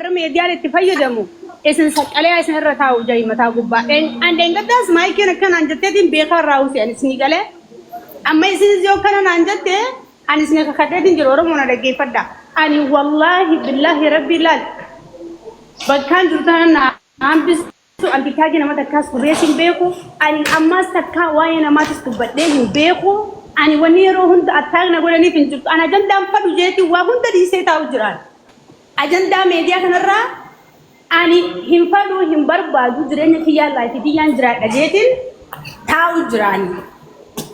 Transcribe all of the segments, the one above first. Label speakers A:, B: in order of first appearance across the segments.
A: media itti fayyadamu isin saqalee isin irra taa'u jaayimataa gubbaa andeen gaddaas maayikiin akkanaan jetteetiin beekaa irraa uti anis ni galee amma isin yoo kanaan aan jettee anis ni kakadheetiin jiru oromoo na dhaggeeffadha ani wallaahi billaahi rabbi laal bakkaan jirtan aan bisu albitaagi nama takkaas kubeesin beeku ani ammaas takkaa waa'ee namaatis dubbadhee hin beeku ani wanni yeroo hunda attaaqna godhaniif hin jirtu ana jandaan fadhu jeetii waa hunda dhiisee taa'u jiraan ajanda media kanarraa ani hin fadhu hin barbaadu jireenya kiyyaa laafi diyyaan jiraadha jeetiin taa'u jiraani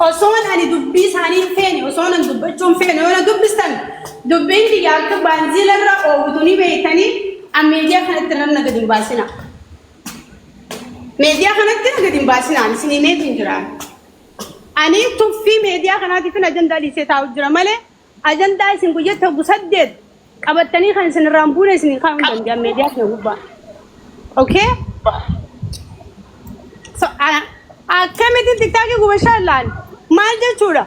A: osoon ani dubbii isaanii feene osoon an dubbachuun feene yoo na dubbistan dubbiin kiyyaa akka baanziilarra oowwituni beeytanii an media kanatti namna gadi hin baasina media kanatti na gadi hin baasina ani isin himeetiin jiraan ani tuffii media kanaatiifin ajandaa dhiisee taa'u jira malee ajandaa isin guyyaa ta'u saddeet qabatanii kan isin raambuune isin kan dandeenya media kana gubbaa okay so akkamitti tiktaakii gubashaa laan maal jechuudha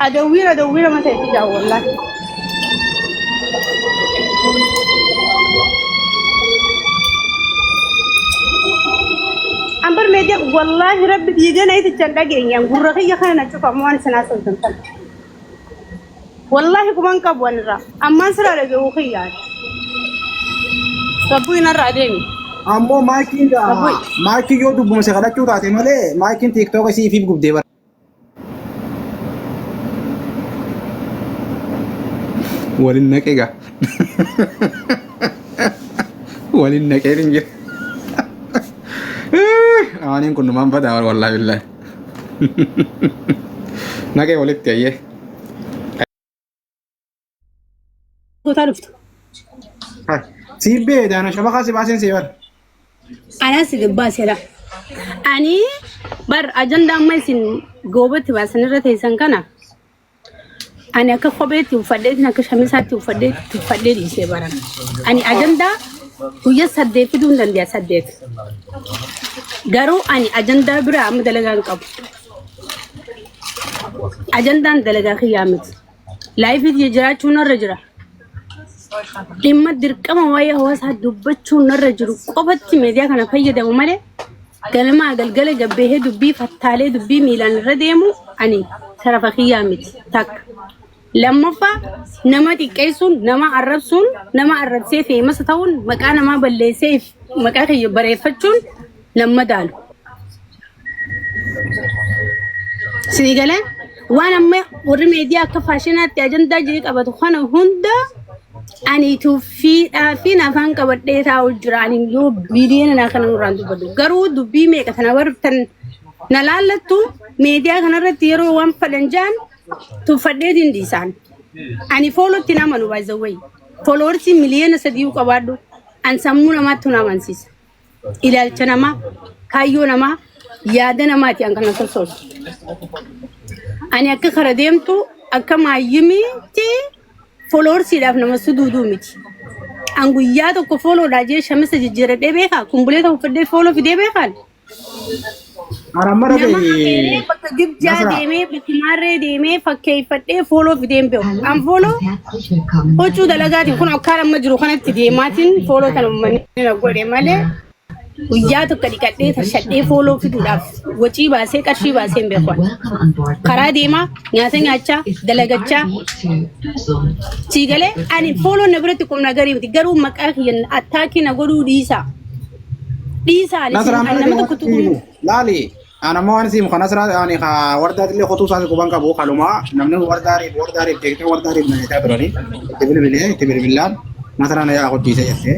A: adawwiira mata itti jaa wallahi ambar media wallahi rabbi diidana iti chandageenyaan gurra kiyya kana cufamu waan sanaa sultan والله كمان كابوان را أما سر على جو خيار كابوين الرادين
B: أمو ماكين يوتيوب مسخرة كيو تاتي ماله ماكين تيك توك سي في بقول ديبر ولينك إيجا ولينك إيرينج أنا كنا ما بدأ والله بالله ناكي ولد تيجي
A: تعرفت
B: سيبي ده أنا شبكة سباسين سيبر
A: أنا سيباس هلا أني بر أجندة ما يسين جوبت بس أنا رتي سانكنا أنا كخبرت وفديت نكشمسات وفديت يسيبران أني أجندة ويا سديت في دون دنيا سديت غارو أني أجندة برا مدلعان كاب أجندة دلعا خيامت لايف يجرا شو نرجع لما دركما ويا هو ساد دبتشو نرجرو قبتي ميديا كان فايدة وماله كلمة قلقلة جبهه دبي فتالة دبي ميلان رديمو أني ترى خيامت تك لما فا نما تكيسون نما عربسون نما عرب سيفي ما ستون مكان ما بلي سيف مكان خي بريفتشون لما دالو سيقولن وانا ما وري ميديا كفاشينات أجندة جيك أبغى تخانه هندا أني توفي نافان كبديت أو جراني يو بيدين أنا كنا نراندو بدو غرو دبي ميك أنا ورتن نلالتو ميديا كنا رتيرو وام فلنجان تفديت إنديسان أني فولو تنا منو بايزوي فولورتي مليون سديو كبادو أن سمونا ما تنا منسيس إلى الجنما كايو نما يادنا ما تيان كنا سوسول أني أكخر ديمتو أكما يمي تي followers idaf nama sududu miti anguyya to ko follow daje shamisa jijjire de beka kumbule to fudde follow fide bekan
B: aramara
A: de bakka gibja de me bitimare de me fakke fudde follow fide be am follow ochu dalagati kun akara majru kanati de matin follow tan man na gode male guyya to kadi kadde ta shadde follow fidu daf waci ba sai kashi ba sai be kwan kara de ma nyata nyacha dalagacha cigale ani follow na burati kum nagari mti garu makakiyan attaki na godu disa
B: anama kutu lali ana mo ansi mo kanasra ani kha warda dile khutu sa ko banka bo khaluma namne wardari tekte wardari na ta drani tibile billah nasra na ya ko disa yatte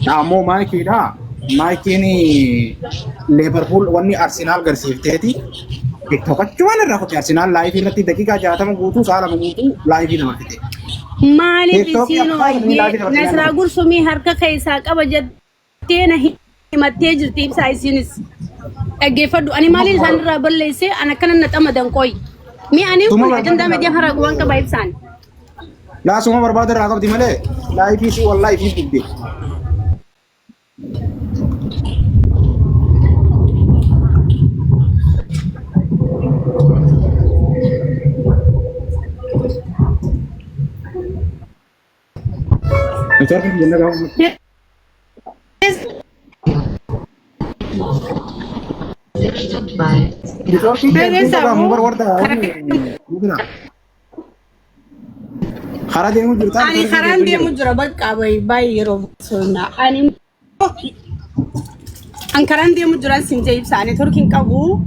B: na mo ma ki da Mikey ने लिवरपूल वन्नी आर्सेनल गरसीफ्तेती TikTok चुवान रखो Arsenal live ही रहती दकीका जाता मैं गुतू सारा मैं गुतू लाइव ही नमस्ते थे
A: माले बिसिनो नसरागुर सुमी हर का कैसा का बजट ते नहीं मत्ते जर्तीब साइसिनिस अगे फडु अनि माले संदरा बल्ले से अना कनन नतमदन कोई मैं अनि अजंदा में दिया हरागुवान का बाइब सान
B: ला सुमा बर्बाद रागब दिमले लाइव ही सी वल्लाह ही दिबे نتورك جنة قام نتورك جنة قام مبر وردا خرج يمجر
A: أنا خران دي مجرى بقى باي يروسونا أنا خران دي مجرى سنجيب ساني تركين كابو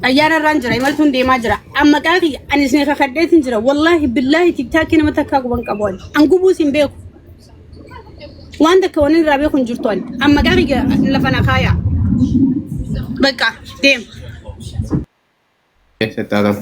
A: أيانا رانجرا يملتون دي ماجرا أما كاكي أنا سنيخا خديت نجرا والله بالله تيك تاكي نما تكاكو بان كابوان أنقبو سنبيكو وعندك كونين رابيكو نجرتوان أما كاكي لفنا خايا بقى ديم
B: ستة